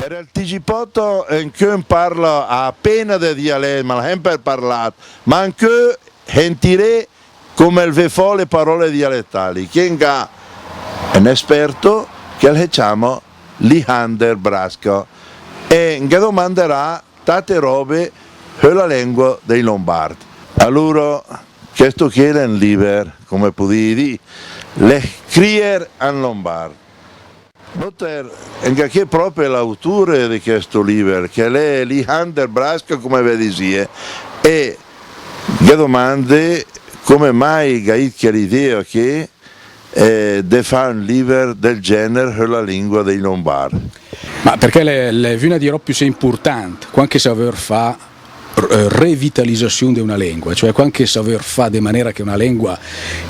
Per anticipato anche parla appena di dialetto, ma sempre parlato, ma anche sentire come il fa le parole dialettali. Chi è un esperto che le chiama Lihander Brasco e che domanderà tante robe per la lingua dei Lombardi. Allora, questo chiede un libro, come potevi dire, le scrivere in Lombardo. Noter, che è proprio l'autore di questo libro, che è Lihander Brasco, come vedi, e che domande come mai hai l'idea che di fare un libro del genere per la lingua dei Lombardi? Ma perché le una di più è importante, quando saper fa revitalizzazione di una lingua, cioè quando saper fa di maniera che una lingua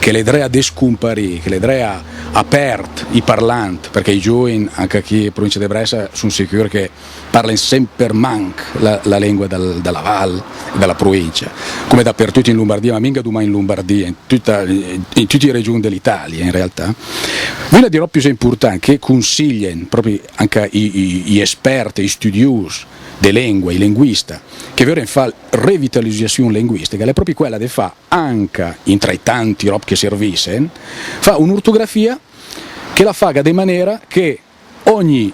che le drea descomparì, che le drea apert i parlanti, perché i giovani anche qui in provincia di Brescia sono sicuri che parlano sempre manc la lingua della Val, della provincia, come dappertutto in Lombardia, ma mica domani in Lombardia, in tutte le regioni dell'Italia in realtà. Una di più è importante che consigliano proprio anche gli esperti, gli studiosi de lingue, i linguisti, che vogliono fare revitalizzazione linguistica, è proprio quella di fare anche, in tra i tanti rob che servisse, fa un'ortografia che la faga di maniera che ogni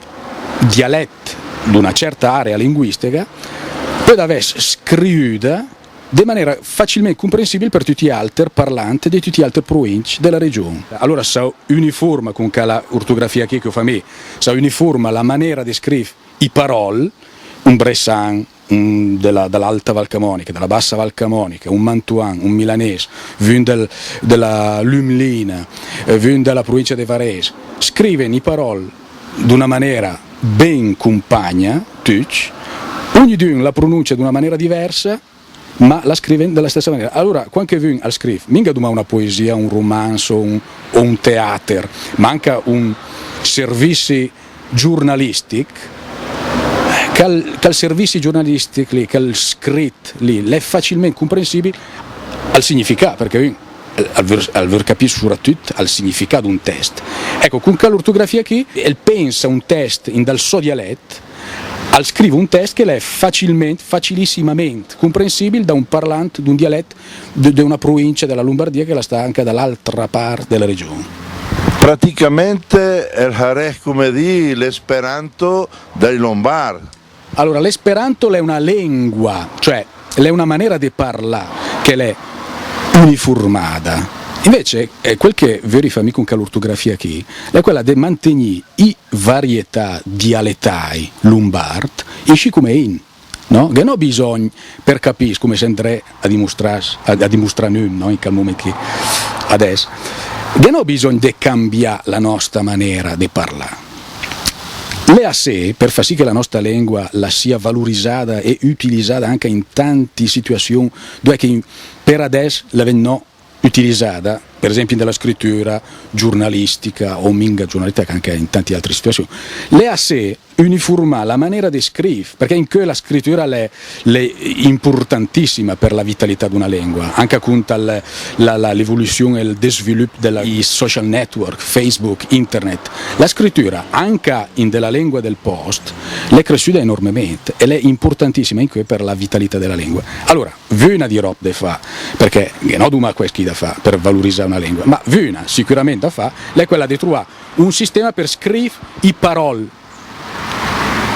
dialetto di una certa area linguistica può essere scritta di maniera facilmente comprensibile per tutti gli altri parlanti di tutte le altre province della regione. Allora se uniforma con la ortografia che fa me, se uniforma la maniera di scrivere i parole, un bressan dell'Alta Val Camonica, della Bassa Val Camonica, un mantuan, un milanese, della Lumlina, della provincia di Varese, scrivono i parole di una maniera ben compagna, ognuno la pronuncia di una maniera diversa, ma la scrive della stessa maniera. Allora, quando viene a scrivere, mica una poesia, un romanzo o un teatro, ma anche un servizio giornalistico, che il servizio giornalistico lì, che il scritto lì, è facilmente comprensibile al significato, perché al capire soprattutto al significato di un testo. Ecco, con quell'ortografia qui, il pensa un testo in dal suo dialetto, al scrive un testo che è facilissimamente comprensibile da un parlante di un dialetto di una provincia della Lombardia che la sta anche dall'altra parte della regione. Praticamente è come di l'esperanto dei Lombardi. Allora, l'esperanto è una lingua, cioè è una maniera di parlare che è uniformata. Invece, quel che verifica con l'ortografia qui è quella di mantenere i varietà dialettali lombard esci come in, no? Che non ha bisogno per capire come si andrà a dimostrare no? In quel momento che adesso, che non ha bisogno di cambiare la nostra maniera di parlare. Le a sé, per far sì che la nostra lingua la sia valorizzata e utilizzata anche in tante situazioni dove che per adesso la vengono utilizzata, per esempio nella scrittura giornalistica o minga giornalistica anche in tante altre situazioni. Le a sé uniforma la maniera di scrivere, perché in cui la scrittura è importantissima per la vitalità di una lingua, anche con l'evoluzione e il sviluppo dei social network, Facebook, internet. La scrittura, anche in della lingua del post, è cresciuta enormemente ed è importantissima in cui per la vitalità della lingua. Allora, una di roba da fa, perché non duma questo da fa per valorizzare una lingua, ma una sicuramente da fa, è quella di trovare un sistema per scrivere i parole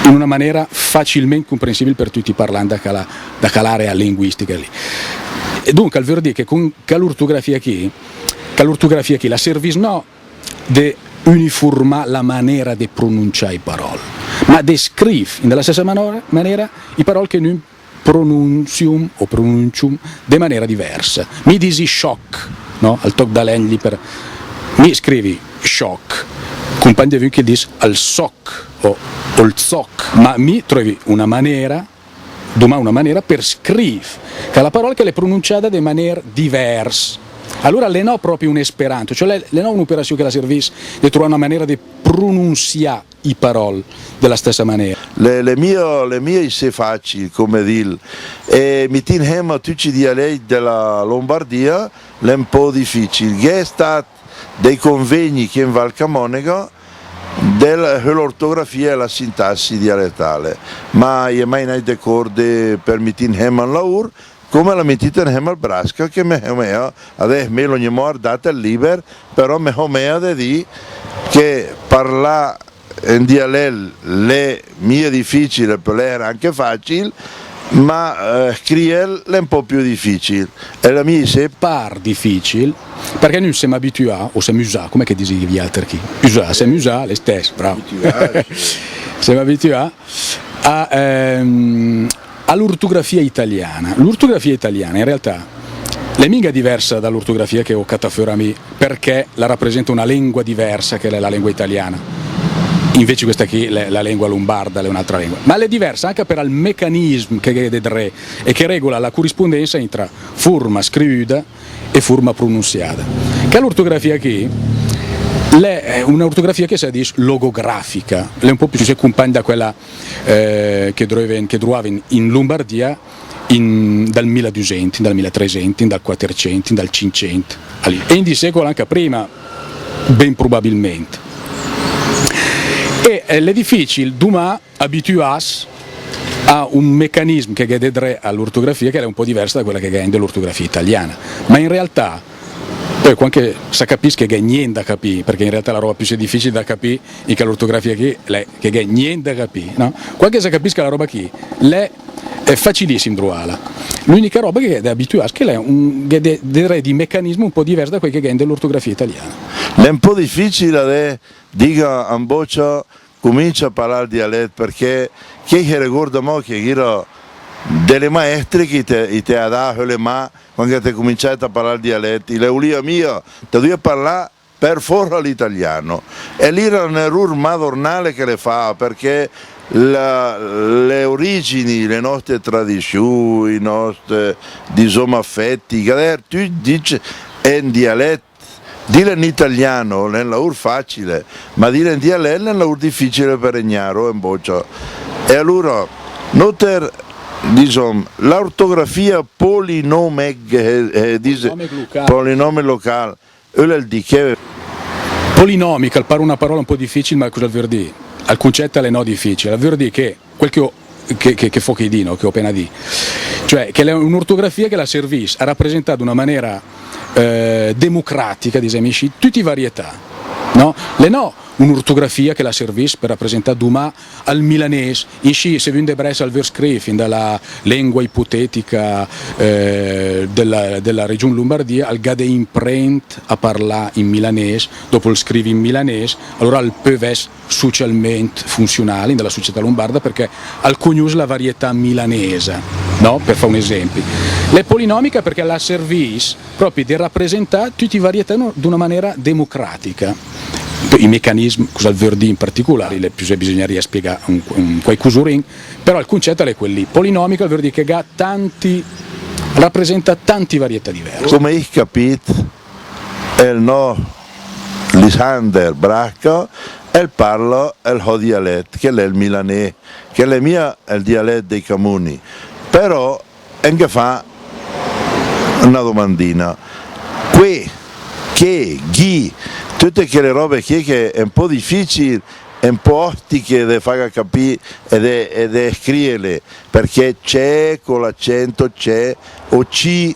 in una maniera facilmente comprensibile per tutti i parlanti da calarea linguistica lì. E dunque al dire che con l'ortografia qui la service no di uniformare la maniera di pronunciare i parole, ma di scrivere nella stessa maniera i parole che noi pronuncium di maniera diversa. Mi disi shock, no? Al toc da lengli per mi scrivi shock, compagni di che dice al soc o il zoc, ma mi trovi una maniera per scrivere che la parola che è pronunciata in maniera diversa. Allora le no proprio un esperanto, cioè le no un'operazione che la servisse di trovare una maniera di pronunciare i parole della stessa maniera. Le mie se facili, come dire, e mi teniamo tutti i dialetti della Lombardia, è un po' difficile. È stato dei convegni che in Val Camonica dell'ortografia e la sintassi dialettale, ma io mai non ricordo per mitin Hemel Laur come la mitita Hemel Brasca che adesso me ogni data il liber, però me ho di che parla in dialetto le mie difficile per lei era anche facile, ma scrivere è un po' più difficile e la mia se par difficile perché noi siamo abituati o siamo usati, come che dici gli altri chi? Siamo usati le stesse, bravo. Siamo abituati all'ortografia italiana. L'ortografia italiana in realtà è mica diversa dall'ortografia che ho cataforami perché la rappresenta una lingua diversa che è la lingua italiana. Invece questa qui, la lingua lombarda, è un'altra lingua. Ma è diversa anche per il meccanismo che è e che regola la corrispondenza tra forma scritta e forma pronunziata. Che l'ortografia qui è un'ortografia che si dice logografica, è un po' più si compagna da quella che trovavi in Lombardia dal 1200, dal 1300, dal 400, dal 500 e in di secolo anche prima, ben probabilmente. E è difficile domani abituarsi a un meccanismo che è all'ortografia che è un po' diversa da quella che è dell'ortografia italiana, ma in realtà poi anche si capisce che è niente da capire, perché in realtà la roba più difficile da capire è che l'ortografia che è niente da capire, no? Qualche si capisce la roba qui è facilissimo trovarla. L'unica roba che è da abituarsi che è di meccanismo un po' diverso da quello che è dell'ortografia italiana. È un po' difficile dica a boccia comincia a parlare dialetto perché chi ricorda mo che ero delle maestre che ti ha dato le mani quando ti cominciato a parlare dialetti, le ulia mia ti devi parlare per forza l'italiano e lì era un errore madornale che le fa perché le origini, le nostre tradizioni, i nostri affetti, che tu dici in dialetto. Dire in italiano è un lavoro facile, ma dire in dialetto è un lavoro difficile per ignaro e boccia. E allora, l'ortografia polinome locale, polinomica, pare una parola un po' difficile, ma cosa vuol dire? Al concetto è no difficile, vuol dire che quel che Fochidino, che ho appena detto, cioè che è un'ortografia che la servisce a rappresentare di una maniera democratica, diciamo, tutte le varietà, no? Un'ortografia che la servisce per rappresentare Dumas al milanese, in sci se viene depressa al verscrifing dalla lingua ipotetica della regione Lombardia, al gade imprint a parlare in milanese, dopo il scrivi in milanese, allora il peut essere socialmente funzionale nella società lombarda perché al coniusa la varietà milanese, no? Per fare un esempio. Le polinomica perché la servisce proprio di rappresentare tutte le varietà di una maniera democratica. I meccanismi, cosa vuol dire in particolare, più bisognerebbe spiegare qualcosa, però il concetto è quello lì. Polinomica vuol dire che rappresenta tante varietà diverse. Come hai capito, il no Lisander Bracco e parlo il dialetto, che è il milanese, che è il dialetto dei comuni, però anche fa una domandina, tutte quelle robe che è un po' difficile, è un po' ostiche da far capire ed è scriverle, perché c'è con l'accento, c'è o C,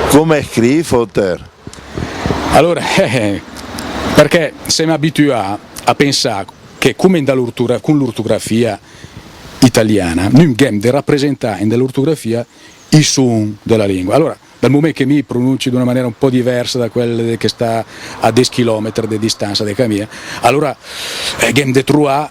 come scrivi Fotter? Allora, perché siamo abituati a pensare che come con l'ortografia italiana, noi abbiamo da rappresentare nell'ortografia i suoni della lingua. Allora, dal momento che mi pronunci di una maniera un po' diversa da quella che sta a 10 km di distanza da Camia, allora abbiamo da trovare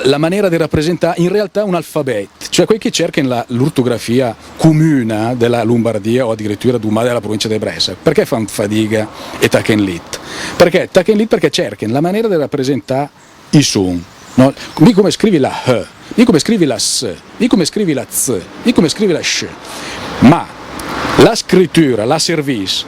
la maniera di rappresentare in realtà un alfabeto, cioè quelli che cercano l'ortografia comune della Lombardia o addirittura della provincia di Brescia. Perché fanno fatica e tachen lit? Perché cercano la maniera di rappresentare i suoni, no? Di come scrivi la H, di come scrivi la S, di come scrivi la Z, di come scrivi la SH, ma la scrittura, la service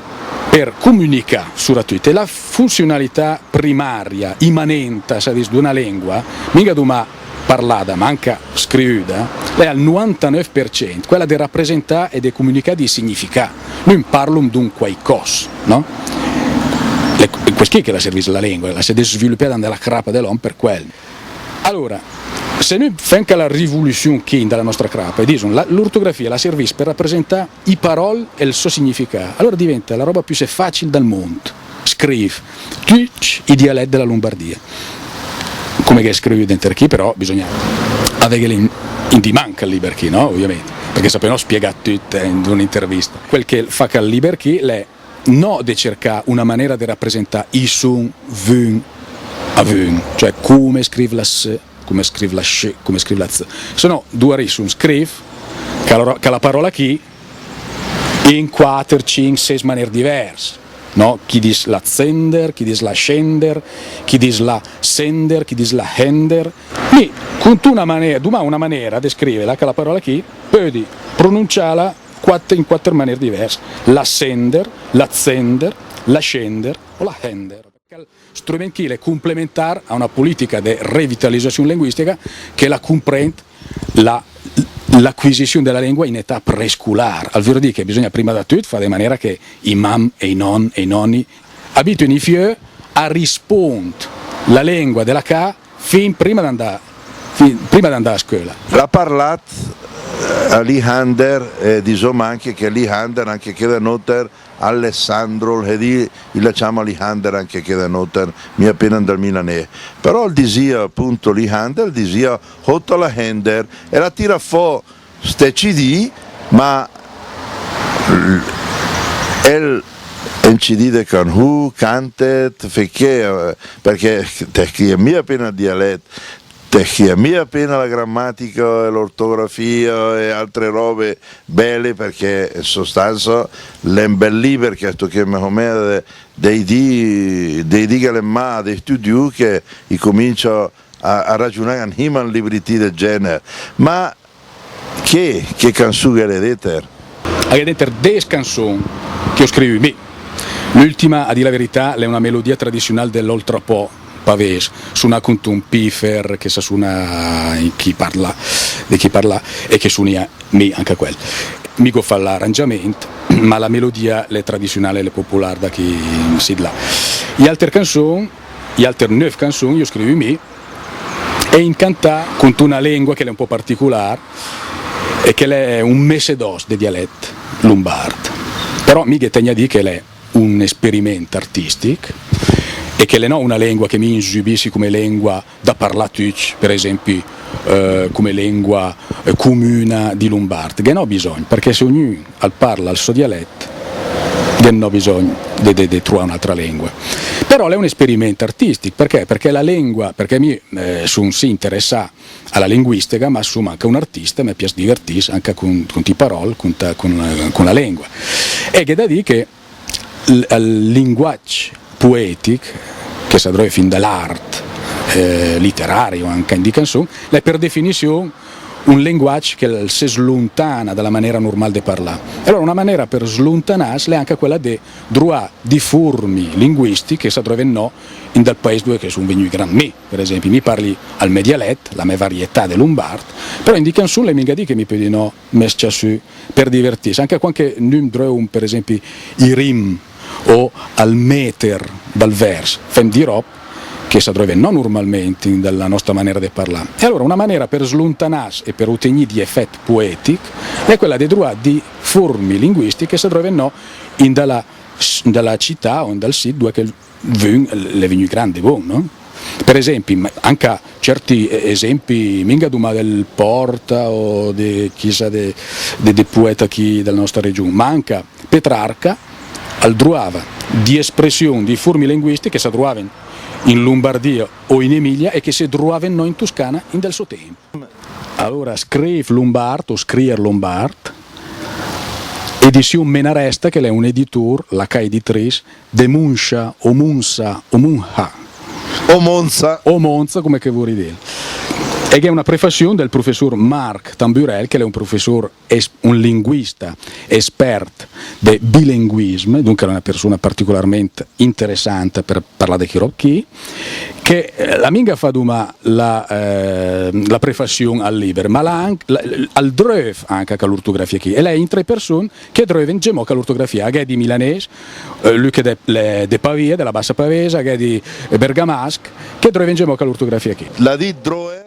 per comunicare su tutte la funzionalità primaria, immanente di una lingua, mica duma parlata, ma anche scritta, è al 99%, quella di rappresentare e di comunicare di significare. Noi parliamo di un qualcosa, no? Questo che la service la lingua, la si è sviluppata nella crapa dell'uomo per quello. Allora, se noi facciamo la rivoluzione che dalla nostra crapa e dicono l'ortografia la service per rappresentare i parole e il suo significato, allora diventa la roba più facile del mondo. Scrive tutti i dialetti della Lombardia. Come che scrivi dentro chi, però bisogna avere in dimanca lì per chi, no? Ovviamente, perché sappiamo spiegare tutto in un'intervista. Quel che fa che lì per chi è no di cercare una maniera di rappresentare i son, vun, avun, cioè come scrive la s, come scrive la sh, come scrive la z. Sono due risum, scrive che la parola chi in 4, 5, 6 maniere diverse. No? Chi dice la zender, chi dice la scender, chi dice la sender, chi dice la hender. Quindi, con una maniera di scriverla, che la parola chi, puoi pronunciarla in 4 maniere diverse. La sender, la zender, la scender o la hender. Il strumento che è complementare a una politica di revitalizzazione linguistica che la comprende l'acquisizione della lingua in età prescolare, al vero di che bisogna prima da tutto fare in maniera che i mam e i nonni abituino i figlio a rispondere la lingua della K fin prima di andare a scuola. La parlato a Lihander, diciamo anche che Lihander, anche che da noter Alessandro, il diciamo Lihander anche che da noter mi appena dal Milanese, però il disia appunto Lihander, disia Hotto la Hender e la tira fuori ste CD, ma il CD de Canhu, Cantet, perché te mi appena il dialetto, te mi appena la grammatica e l'ortografia e altre robe belle, perché in sostanza l'embellì perché sto che dei di galemma dei studi che comincio a ragionare anche in libretti del genere, ma che canzone le dette? Hai detto 10 canzoni che ho scritto. L'ultima, a dire la verità, è una melodia tradizionale dell'Oltrapò pavese, suona con un pifer che sa suona di chi parla e che suona anche quello. Mico fa l'arrangiamento, ma la melodia è tradizionale e popolare da chi si là. Le altre canzoni, le altre 9 canzoni io scrivo e incantà con una lingua che è un po' particolare e che è un mese d'os di dialetto lombardo. Però mi tenga di che è un esperimento artistico e che non è una lingua che mi insubissi come lingua da parlare tutti, per esempio come lingua comune di lombardo, che non ho bisogno, perché se ognuno parla il suo dialetto non ho bisogno di trovare un'altra lingua. Però è un esperimento artistico, perché la lingua, perché mi sono si interessa alla linguistica, ma sono anche un artista, mi piace divertirsi anche con le parole, con la lingua. E che da dire che il linguaggio poetico, che si trova fin dall'arte letterario anche in canzoni, è per definizione un linguaggio che si slontana dalla maniera normale di parlare. E allora una maniera per slontanarsi è anche quella di trovare di forme linguistiche che si trovano in dal paese dove sono venuti grandi. Per esempio, mi parli al mio dialetto, la mia varietà del lombardo, però in canzoni le minga di che mi pediano mescia su per divertirsi, anche quando non trovo per esempio i rim o al meter dal verso, fem di roba che si trova non normalmente dalla nostra maniera di parlare. E allora una maniera per slontanarsi e per ottenere di effetti poetici è quella di trovare di forme linguistiche che si trovano in dalla città o dal sito dove le venuti grandi, no? Per esempio, anche certi esempi, minga del Porta o di chissà dei poeti qui della nostra regione, ma anche Petrarca al trovava di espressioni, di forme linguistiche che si trovavano in Lombardia o in Emilia e che si trovavano in Toscana in del suo tempo. Allora scrive Lombard o scrier Lombard, edizione Menaresta, che è un editore, la K editrice, de Munsha o Munsa o Munha. O Monza. O Monza, come che vuoi dire. e che è una prefazione del professor Marc Tamburel, che è un professore, un linguista esperto del bilinguismo, dunque è una persona particolarmente interessante per parlare di Chirocchi, che la minga fa duma la prefazione al libro, ma al dröv anche con l'ortografia qui, e lei in tre persone che dröven gemò con l'ortografia, che è di milanese, lui che è de Pavia, della Bassa Pavesa, che è di Bergamasc, che dröven gemò con l'ortografia qui. La di droe